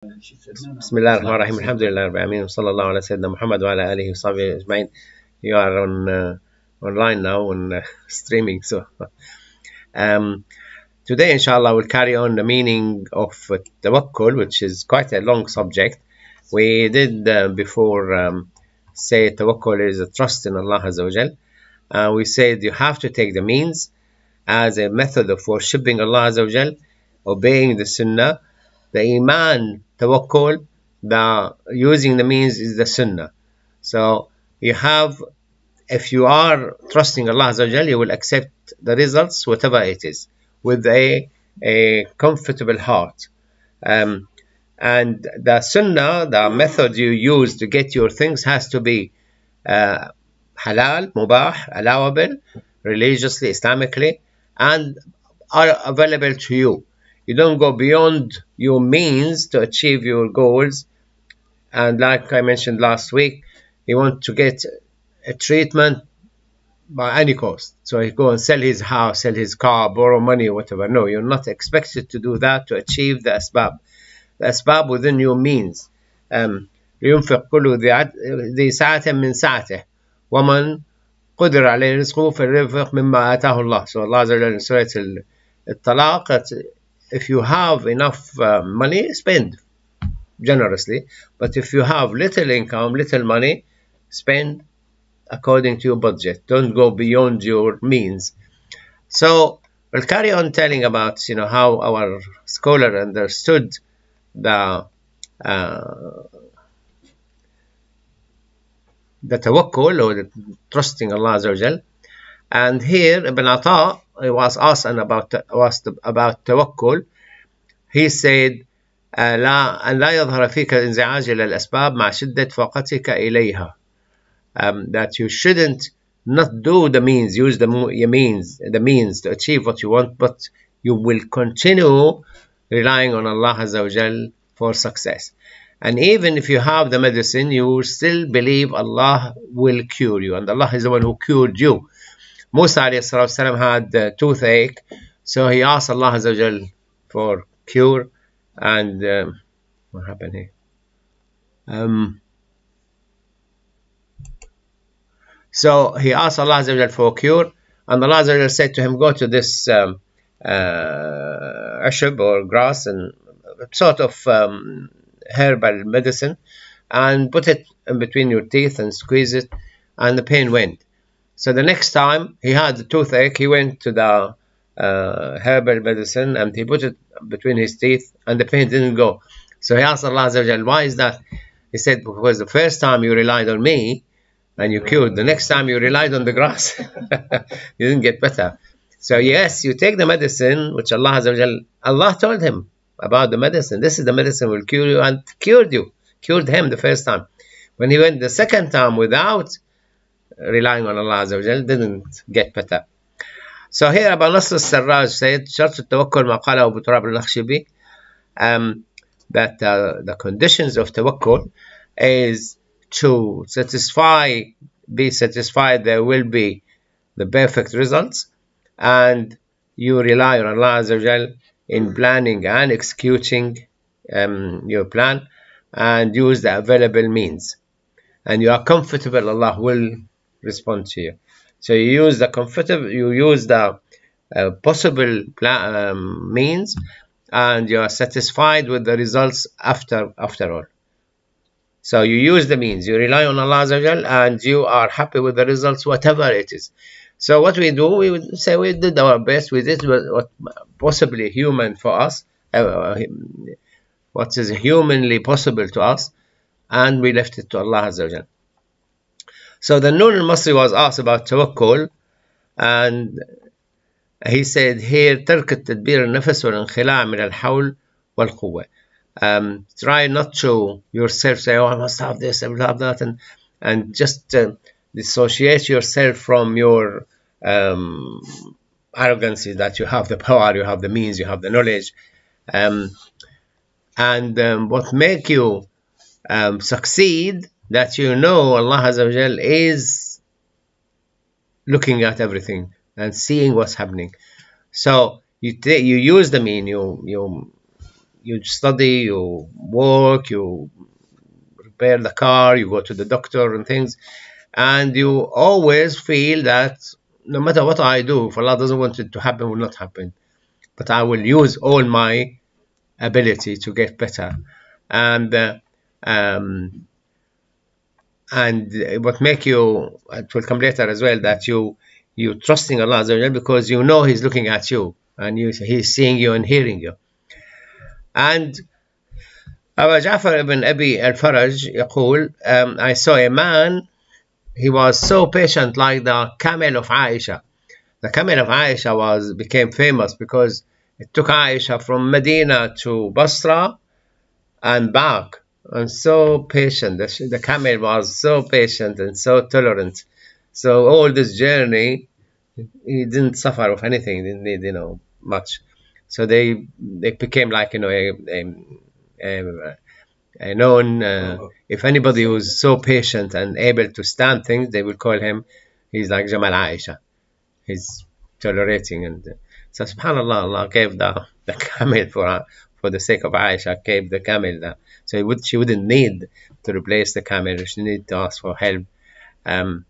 بسم الله الرحمن الرحيم الحمد لله رب العالمين وصلى الله على سيدنا محمد وعلى آله وصحبه أجمعين. You are on online now on streaming, so today inshallah we'll carry on the meaning of tawakkul, which is quite a long subject. We did before say tawakkul is a trust in Allah Azza wa Jal. We said you have to take the means as a method of worshipping Allah Azza wa Jal, obeying the sunnah. The iman, tawakkul, the using the means is the sunnah. So you have, if you are trusting Allah Azza wa Jal, you will accept the results, whatever it is, with a comfortable heart. And the sunnah, the method you use to get your things, has to be halal, mubah, allowable, religiously, Islamically, and are available to you. You don't go beyond your means to achieve your goals. And like I mentioned last week, you want to get a treatment by any cost. So he go and sell his house, sell his car, borrow money, whatever. No, you're not expected to do that to achieve the asbab. The asbab within your means. ينفق كل ذي ساعة من ساعته ومن قدر عليه رزقه فلينفق مما آتاه الله. So Allah Azza wa Jalla in Surah Al-Talaq, if you have enough money, spend generously. But if you have little income, little money, spend according to your budget. Don't go beyond your means. So we'll carry on telling about how our scholar understood the tawakkul, or the trusting Allah Azza wa Jal. And here Ibn Ata was asked about tawakkul. He said لا يظهر فيك انزعاج إلى الأسباب مع شدة فاقتك إليها. That you shouldn't not do the means, use the means to achieve what you want, but you will continue relying on Allah Azza wa Jal for success. And even if you have the medicine, you will still believe Allah will cure you, and Allah is the one who cured you. Musa alayhi salam had toothache, so he asked Allah Azza wa Jal for cure. And what happened here? So he asked Allah Azza wa Jal for cure, and Allah Azza wa Jal said to him, go to this ashab or grass, and sort of herbal medicine, and put it in between your teeth and squeeze it, and the pain went. So the next time he had the toothache, he went to the herbal medicine and he put it between his teeth, and the pain didn't go. So he asked Allah Azza wa Jal, why is that? He said, because the first time you relied on me and you cured, the next time you relied on the grass, you didn't get better. So yes, you take the medicine which Allah Azza wa Jal, Allah told him about the medicine. This is the medicine will cure you, and cured him the first time. When he went the second time without relying on Allah Azza wa Jal, didn't get better. So here Abu Nasr al-Sarraj said, شرط التوكل ما قاله أبو تراب النخشبي, that the conditions of tawakkul is to be satisfied there will be the perfect results, and you rely on Allah Azza wa Jal in planning and executing your plan, and use the available means, and you are comfortable Allah will respond to you. So you use the possible means, and you are satisfied with the results after all. So you use the means, you rely on Allah Azza wa Jal, and you are happy with the results, whatever it is. So what we do, we would say we did our best, we did what possibly human for us, what is humanly possible to us, and we left it to Allah Azza wa Jal. So the Nur al-Masri was asked about tawakkul, and he said here, ترك التدبير النفس والانخلاع من الحول والقوة. Try not to yourself say, oh, I must have this, I will have that, and just dissociate yourself from your arrogancy that you have the power, you have the means, you have the knowledge, and what make you succeed, that Allah Azza wa Jal is looking at everything and seeing what's happening. So you use the mean, you you study, you work, you repair the car, you go to the doctor and things, and you always feel that no matter what I do, if Allah doesn't want it to happen, it will not happen. But I will use all my ability to get better. And what make you, it will come later as well, that you trusting Allah because you know He's looking at you and He's seeing you and hearing you. And Abu Ja'far ibn Abi al-Faraj يقول, I saw a man, he was so patient, like the camel of Aisha. The camel of Aisha became famous because it took Aisha from Medina to Basra and back, and so patient. The camel was so patient and so tolerant. So all this journey, he didn't suffer of anything, didn't need, much. So they became like, a known, if anybody who's so patient and able to stand things, they will call him, he's like Jamal Aisha. He's tolerating. And so subhanallah, Allah gave the camel for the sake of Aisha, gave the camel so she wouldn't need to replace the camel, she needed to ask for help. And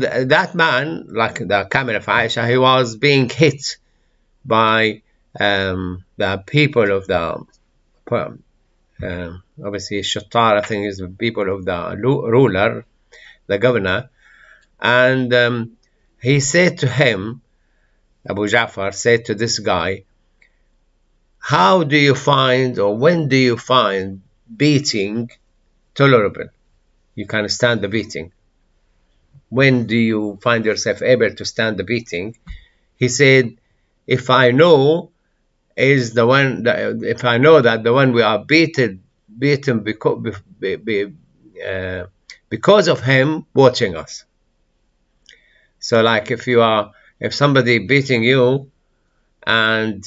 that man, like the camel of Aisha, he was being hit by the people of the obviously Shattar, I think, is the people of the ruler, the governor. And he said to him, Abu Ja'far said to this guy, how do you find, or when do you find beating tolerable? You can stand the beating. When do you find yourself able to stand the beating? He said, if I know is the one that, if I know that the one we are beaten because of him watching us. So like if somebody beating you and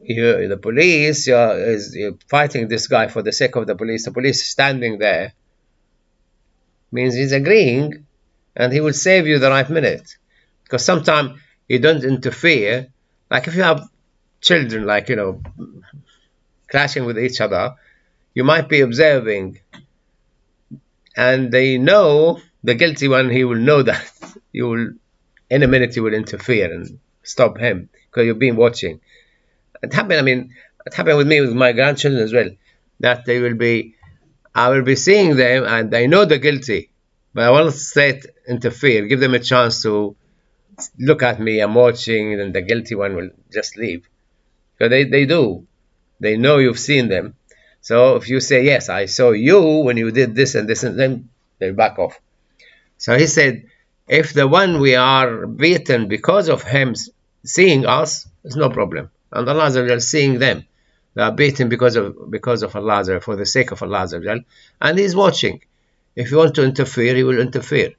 the police, you're fighting this guy for the sake of the police standing there, means he's agreeing and he will save you the right minute. Because sometimes you don't interfere. Like if you have children, like, clashing with each other, you might be observing, and they know, the guilty one, he will know that you will, in a minute, you will interfere and stop him because you've been watching. It happened with me with my grandchildren as well, that I will be seeing them and they know the guilty, but I won't straight interfere, give them a chance to look at me, I'm watching, and the guilty one will just leave. Because they know you've seen them. So if you say, yes, I saw you when you did this and this, and then they'll back off. So he said, if the one we are beaten because of him seeing us, it's no problem. And Allah is seeing them. They are beaten because of Allah, for the sake of Allah, and He's watching. If you want to interfere, He will interfere.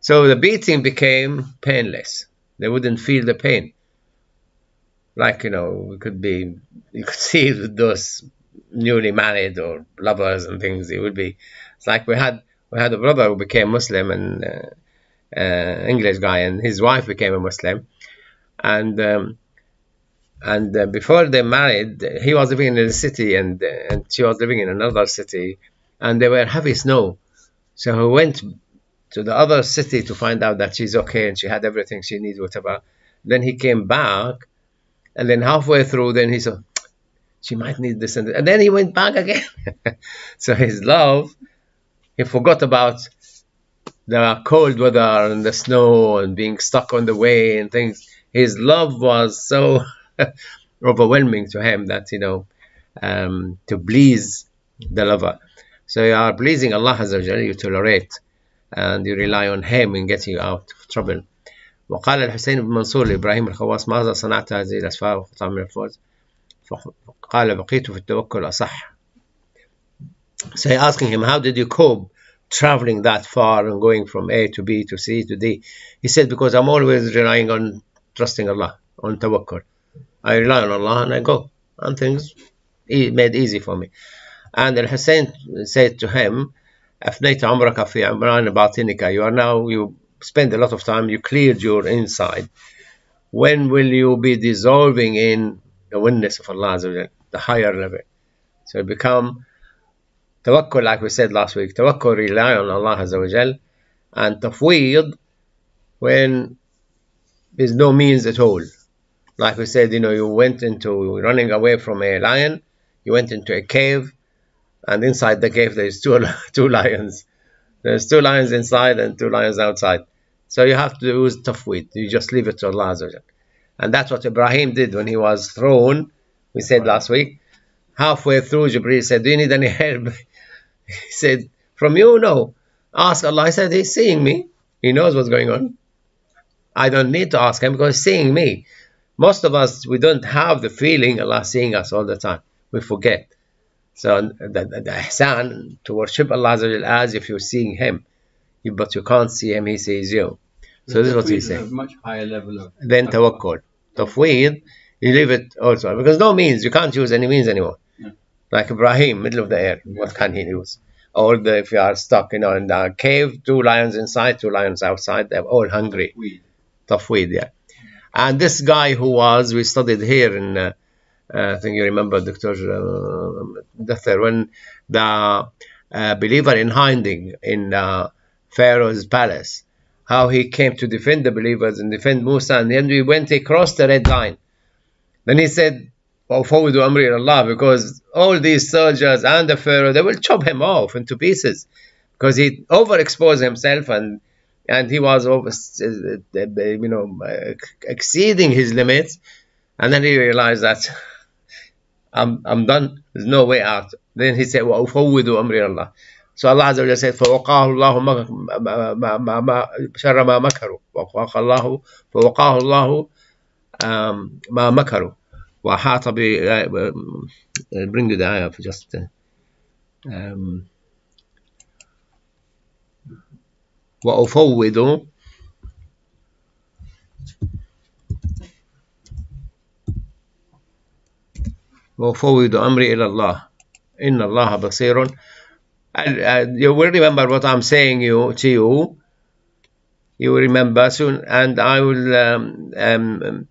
So the beating became painless. They wouldn't feel the pain. Like, you could see with those newly married or lovers and things, it would be, it's like we had a brother who became Muslim, and English guy, and his wife became a Muslim. And before they married, he was living in the city and she was living in another city, and there were heavy snow. So he went to the other city to find out that she's okay and she had everything she needs, whatever. Then he came back, and then halfway through, then he said, she might need this and then he went back again. So his love, he forgot about the cold weather and the snow and being stuck on the way and things. His love was so overwhelming to him that, to please the lover. So you are pleasing Allah Azza wa Jalla, you tolerate and you rely on him in getting you out of trouble. وقال الحسين بن منصور لإبراهيم الخواص ماذا صنعت هذه الأسفار وقطع من الفوز فقال بقيت في التوكل أصح. So asking him, how did you cope traveling that far and going from A to B to C to D? He said, because I'm always relying on trusting Allah, on tawakkul. I rely on Allah and I go, and things made easy for me. And Al-Hussein said to him, أفنيت عمرك في عمران باطنك. You spend a lot of time, you cleared your inside. When will you be dissolving in the oneness of Allah Azza wa Jal, the higher level. So it become tawakkul, like we said last week. Tawakkul, rely on Allah Azza wa Jal, and tafweed, when there's no means at all. Like we said, you went into running away from a lion, you went into a cave, and inside the cave there's two lions. There's 2 lions inside and 2 lions outside. So you have to use tafweed. You just leave it to Allah Azza wa Jal. And that's what Ibrahim did when he was thrown. We said last week, halfway through, Jibreel said, do you need any help? He said, from you? No. Ask Allah. I said, he's seeing me. He knows what's going on. I don't need to ask him because he's seeing me. Most of us, we don't have the feeling Allah seeing us all the time. We forget. So the ihsan, to worship Allah as if you're seeing him, but you can't see him, he sees you. So this is what he's saying. Much higher level of then tawakkul. Tafweed, you leave it also, because no means, you can't use any means anymore. Yeah. Like Ibrahim, middle of the air, what can he use? Or if you are stuck, in the cave, 2 lions inside, 2 lions outside, they're all hungry. Tafweed, yeah. And this guy we studied here in, I think you remember, Dr. when the believer in hiding in Pharaoh's palace, how he came to defend the believers and defend Musa, and then he crossed the red line. Then he said, وَأُفَوِّضُ أَمْرِي إِلَى اللَّهِ, because all these soldiers and the Pharaoh, they will chop him off into pieces, because he overexposed himself and he was exceeding his limits, and then he realized that I'm done. There's no way out. Then he said, وَأُفَوِّضُ أَمْرِي إِلَى اللَّهِ. So Allah Azza wa Jalla said, فَوَقَاهُ اللَّهُ شَرَّ مَا مَكَرُوا فَوَقَاهُ اللَّهُ مَا مَكَرُوا وَحَاطَ bring you the ayah for just وَأُفَوِّضُ أَمْرِي إِلَى اللَّهِ إِنَّ اللَّهَ بَصِيرٌ. You will remember what I'm saying to you. You will remember soon, and I will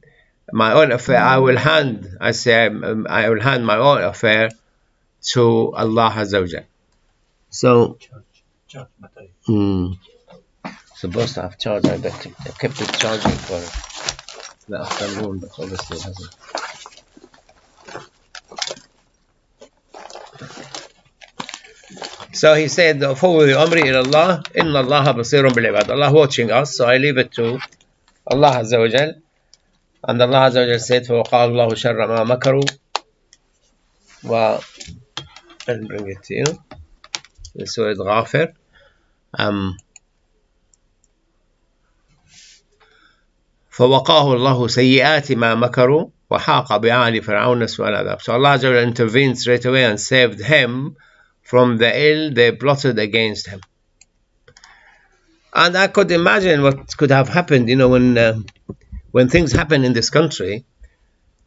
my own affair. I will hand my own affair to Allah Azza wa Jal. So, supposed to have charge. I bet I kept it charging for the afternoon, but obviously it hasn't. So he said, فَوِّضُ أَمْرِي إِلَى اللَّهِ إِنَّ اللَّهَ بَصِيرٌ بِالْعِبَادِ. Allah watching us, so I leave it to Allah Azza wa Jal. And Allah Azza wa Jal said, فَوَقَاهُ اللَّهُ شَرَّ مَا مَكَرُوا. I'll bring it to you. Surah Ghafir. فَوَقَاهُ اللَّهُ سَيِّئَاتِ مَا مَكَرُوا وَحَاقَ بِآلِ فِرْعَوْنَ سُوءُ الْعَذَابِ. So Allah Azza wa Jal intervened straight away and saved him from the ill they plotted against him. And I could imagine what could have happened, when things happen in this country,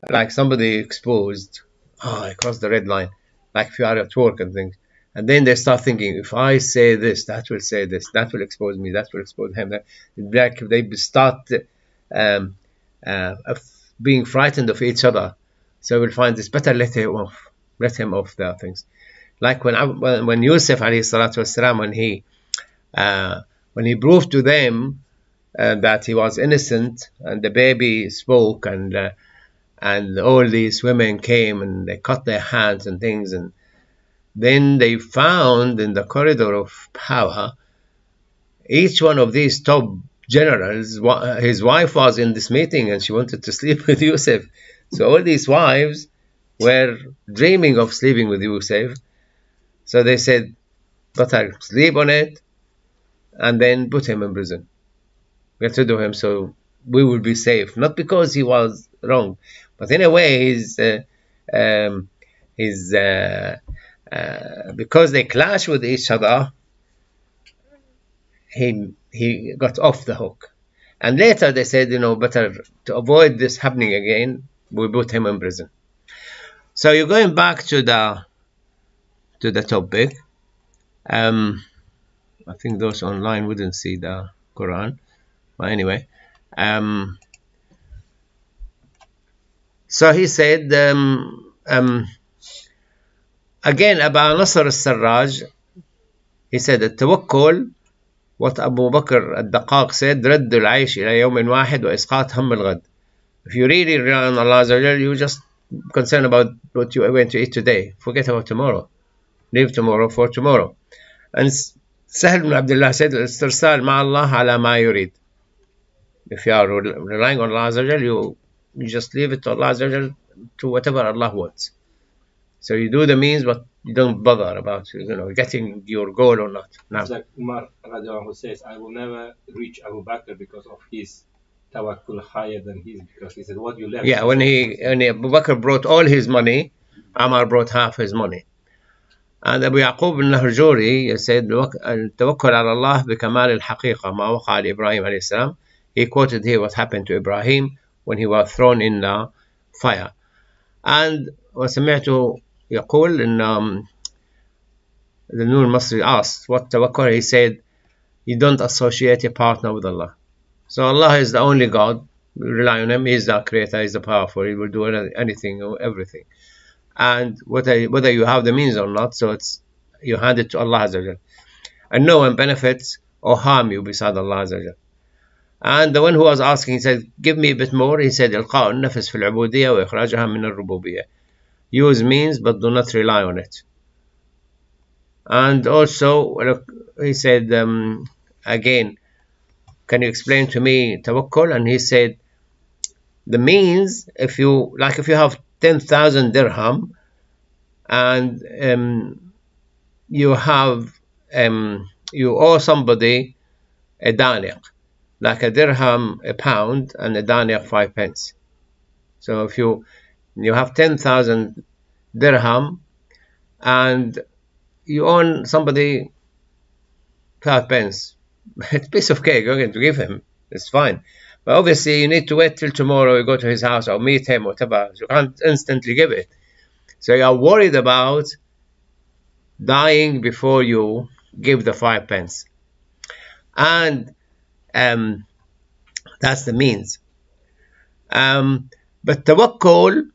like somebody exposed, I crossed the red line, like if you are at work and things, and then they start thinking, if I say this, that will say this, that will expose me, that will expose him. Like they start being frightened of each other. So we'll find it's better let him off the things. Like when Yusuf alayhi salatu wasalam, when he proved to them that he was innocent, and the baby spoke, and all these women came and they cut their hands and things, and then they found in the corridor of power, each one of these top generals, his wife was in this meeting and she wanted to sleep with Yusuf. So all these wives were dreaming of sleeping with Yusuf. So they said, better sleep on it and then put him in prison. Get rid of him so we will be safe. Not because he was wrong, but in a way, because they clash with each other, he got off the hook. And later they said, better to avoid this happening again, we put him in prison. So you're going back to the topic. I think those online wouldn't see the Quran, but anyway, So he said, again about Nasr al-Sarraj, he said التوكل, what Abu Bakr al-Daqqaq said, رد العيش إلى يوم واحد وإسقاط هم الغد. If you really rely on Allah Azza wa Jal, you just concerned about what you are going to eat today. Forget about tomorrow. Leave tomorrow for tomorrow. And Sahel ibn Abdullah said, الاسترسال مع الله على ما يريد. If you are relying on Allah Azza wa Jal, you just leave it to Allah Azza wa Jal, to whatever Allah wants. So you do the means, but you don't bother about, getting your goal or not. No. It's like Umar who says, I will never reach Abu Bakr because of his tawakkul higher than his, because he said, what you left. Yeah, when Abu Bakr brought all his money, Umar brought half his money. And Abu Yaqub al-Nahjuri said, التوكل على الله بكمال الحقيقة ما وقع لإبراهيم عليه السلام. He quoted here what happened to Ibrahim when he was thrown in the fire. And وسمعته يقول إن the Nur Masri asked what tawakkul. He said, you don't associate a partner with Allah. So Allah is the only God. We rely on Him. He is the creator. He is the powerful. He will do anything or everything. And whether you have the means or not, so you hand it to Allah Azza wa Jal. And no one benefits or harm you beside Allah Azza wa Jal. And the one who was asking, he said, give me a bit more. He said, إلقاء النفس في العبودية وإخراجها من الربوبية. Use means, but do not rely on it. And also, he said, again, can you explain to me tawakkul? And he said, the means, if you have 10,000 dirham and you owe somebody a daniq, like a dirham a pound and a daniq 5 pence. So if you have 10,000 dirham and you own somebody 5 pence, it's a piece of cake. You're going to give him, it's fine. But obviously you need to wait till tomorrow, you go to his house or meet him or whatever. You can't instantly give it. So you are worried about dying before you give the 5 pence. And that's the means. But tawakkul,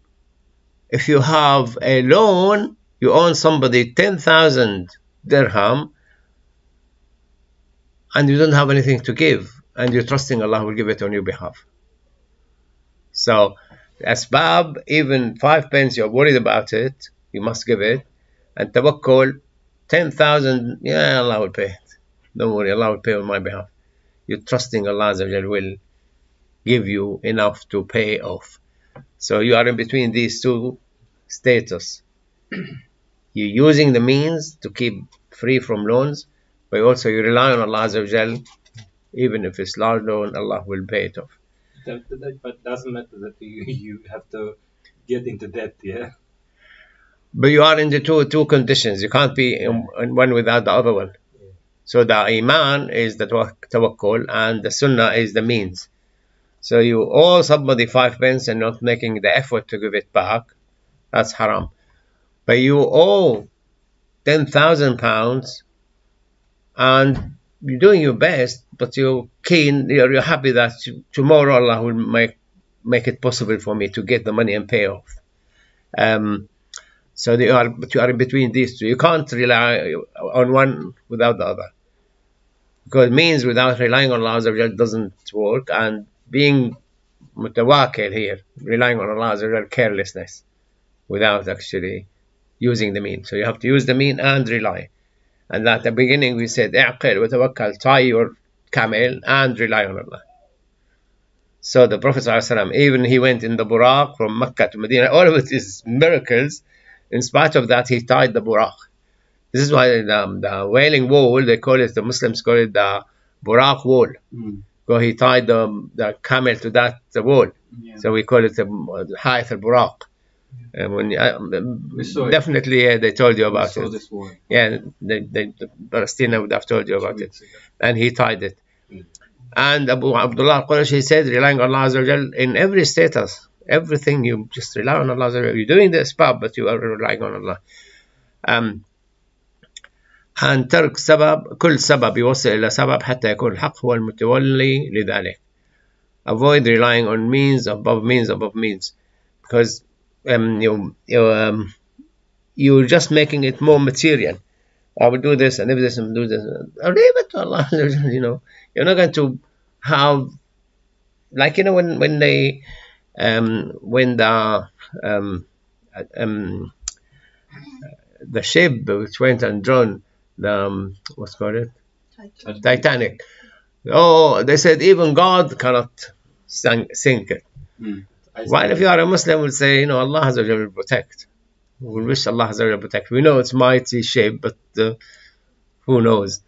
if you have a loan, you own somebody 10,000 dirham and you don't have anything to give, and you're trusting Allah will give it on your behalf. So asbab, even 5 pence, you're worried about it, you must give it. And tawakkul, 10,000, yeah, Allah will pay it. Don't worry, Allah will pay on my behalf. You're trusting Allah will give you enough to pay off. So you are in between these two status. You're using the means to keep free from loans, but also you rely on Allah Azza wa Jal. Even if it's large loan, Allah will pay it off. But doesn't matter that you have to get into debt, yeah? But you are in the two conditions. You can't be in one without the other one. Yeah. So the iman is the tawakkul and the sunnah is the means. So you owe somebody 5 pence and not making the effort to give it back, that's haram. But you owe 10,000 pounds and you're doing your best, but you're keen, you're happy that tomorrow Allah will make it possible for me to get the money and pay off. So you are in between these two. You can't rely on one without the other, because means without relying on Allah Azza wa Jal doesn't work. And being mutawakkil here, relying on Allah Azza wa Jal, carelessness, without actually using the mean. So you have to use the mean and rely. And at the beginning we said, "Aqil wa tawakkal," tie your camel and rely on Allah. So the Prophet ﷺ, even he went in the buraq from Mecca to Medina. All of it is miracles. In spite of that, he tied the buraq. This is why the Wailing Wall, they call it, the Muslims call it the buraq wall. So he tied the camel to that wall. Yeah. So we call it the Hayth al-Buraq. When definitely they told you about it. This one. Yeah, the Palestinians would have told you about it. And he tied it. And Abu Abdullah Qurashi said, relying on Allah Azza wa Jal in every status, everything, you just rely on Allah Azza wa Jal. You're doing the asbab, but you are relying on Allah. And ترك سبب كل سبب يوصل إلى سبب حتى يكون الحق هو المتولي لذلك. Avoid relying on means above means above means, because you're just making it more material. I will do this and if this and do this. Leave it to Allah. You're not going to have, like, when they when the ship which went and drowned, the what's called it, Titanic. Oh, they said even God cannot sink it. While if you are a Muslim, will say, Allah Azza wa Jalla will protect. We wish Allah Azza wa Jalla protect. We know it's mighty shape, but who knows?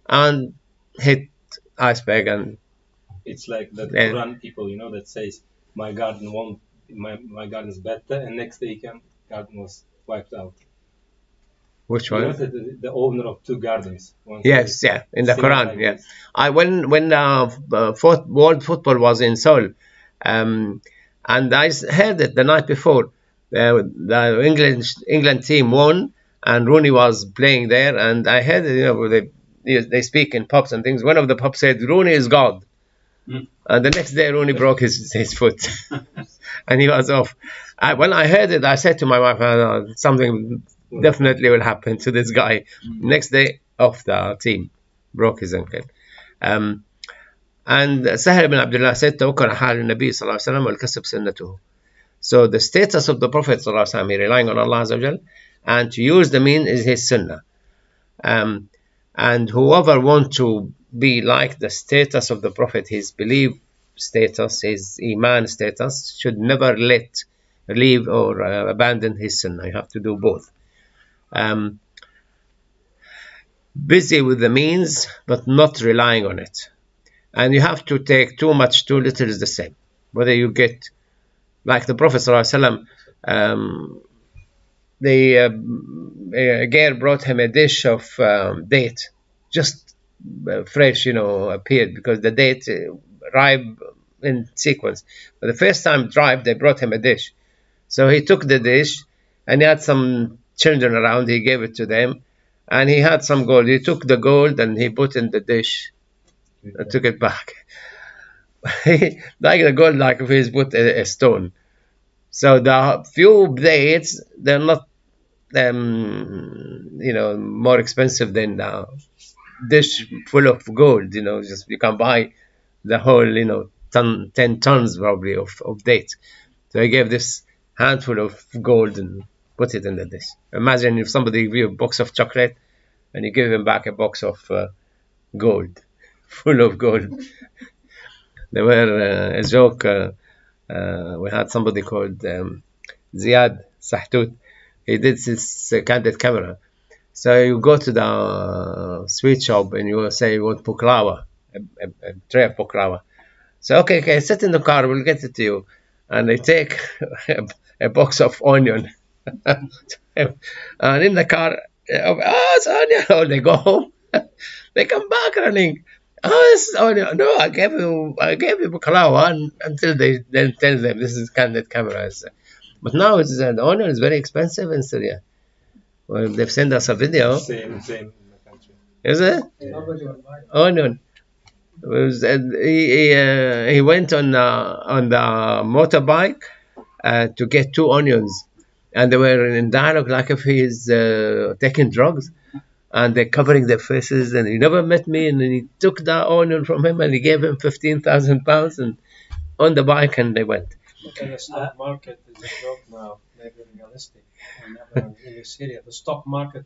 And hit iceberg, and it's like the Quran people, that says my garden won't, my garden is better, and next day garden was wiped out. Which one? The owner of two gardens. Yes, yeah, in the Quran. Like yeah, when world football was in Seoul, and I heard it the night before. The England team won, and Rooney was playing there, and I heard it, they speak in pubs and things. One of the pubs said Rooney is God, and the next day Rooney broke his foot, and he was off. When I heard it, I said to my wife, something definitely will happen to this guy. Next day, off the team, broke his ankle. And Sahel ibn Abdullah said, توكل حال النبي صلى الله عليه وسلم والكسب سنته. So the status of the Prophet صلى الله عليه وسلم, relying on Allah Azza wa Jal, and to use the mean is his sunnah. And whoever wants to be like the status of the Prophet, his belief status, his iman status, should never leave or abandon his sunnah. You have to do both. Busy with the means, but not relying on it. And you have to take too much, too little is the same. Whether you get, like the Prophet ﷺ, the Gair brought him a dish of date, just fresh, appeared, because the date ripe in sequence. But the first time ripe, they brought him a dish. So he took the dish, and he had some children around, he gave it to them, and he had some gold. He took the gold and he put in the dish and took it back. Like the gold, like if he's put a stone. So the few dates, they're not more expensive than the dish full of gold. Just you can buy the whole 10 tons probably of dates. So he gave this handful of gold and put it in the dish. Imagine if somebody give you a box of chocolate and you give him back a box of gold, full of gold. There were a joke. We had somebody called Ziad Sahtut. He did this candid camera. So you go to the sweet shop and you say you want baklava, a tray of baklava. So okay, sit in the car, we'll get it to you. And they take a box of onion. And in the car, it's onion. Oh, they go home. They come back running. Oh, it's onion. No, I gave you baklava until they then tell them this is candid cameras. But now the onion is very expensive in Syria. Well, they've sent us a video. Same in the country. Is it? Yeah. Onion. He went on the motorbike to get 2 onions, and they were in dialogue like if he's taking drugs, and they're covering their faces, and he never met me, and then he took the onion from him and he gave him £15,000 and on the bike, and they went. Okay, the stock market is a joke now, maybe realistic. In Syria, the stock market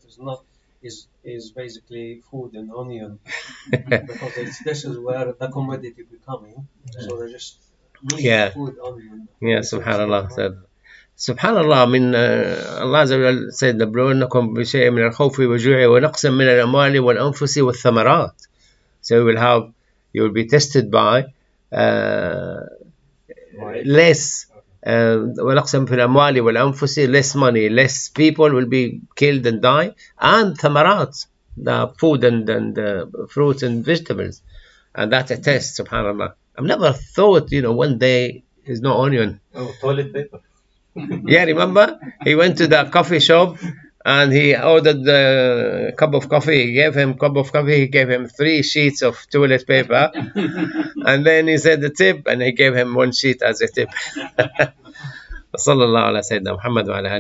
is basically food and onion, because this is where the commodity becoming. So they just need food, onion. Yeah, subhanallah. Subhanallah, I mean, Allah Azza wa Jal said, لَبْلُوَنَّكُمْ بِشَيْءٍ مِنَ الْخَوْفِ وَالْجُوعِ وَنَقْصٍ مِنَ الْأَمْوَالِ وَالْأَنْفُسِ وَالثَّمَرَاتِ. So you will be tested by less ونقسم في الأموال والأنفس, less money, less people will be killed and die, and ثمرات, the food and fruits and vegetables, and that's a test. Subhanallah, I've never thought one day is no onion. Oh, toilet paper. Yeah, remember he went to the coffee shop and he ordered a cup of coffee. He gave him 3 sheets of toilet paper, and then he said the tip, and he gave him 1 sheet as a tip. صلى الله على سيدنا محمد وعلى آله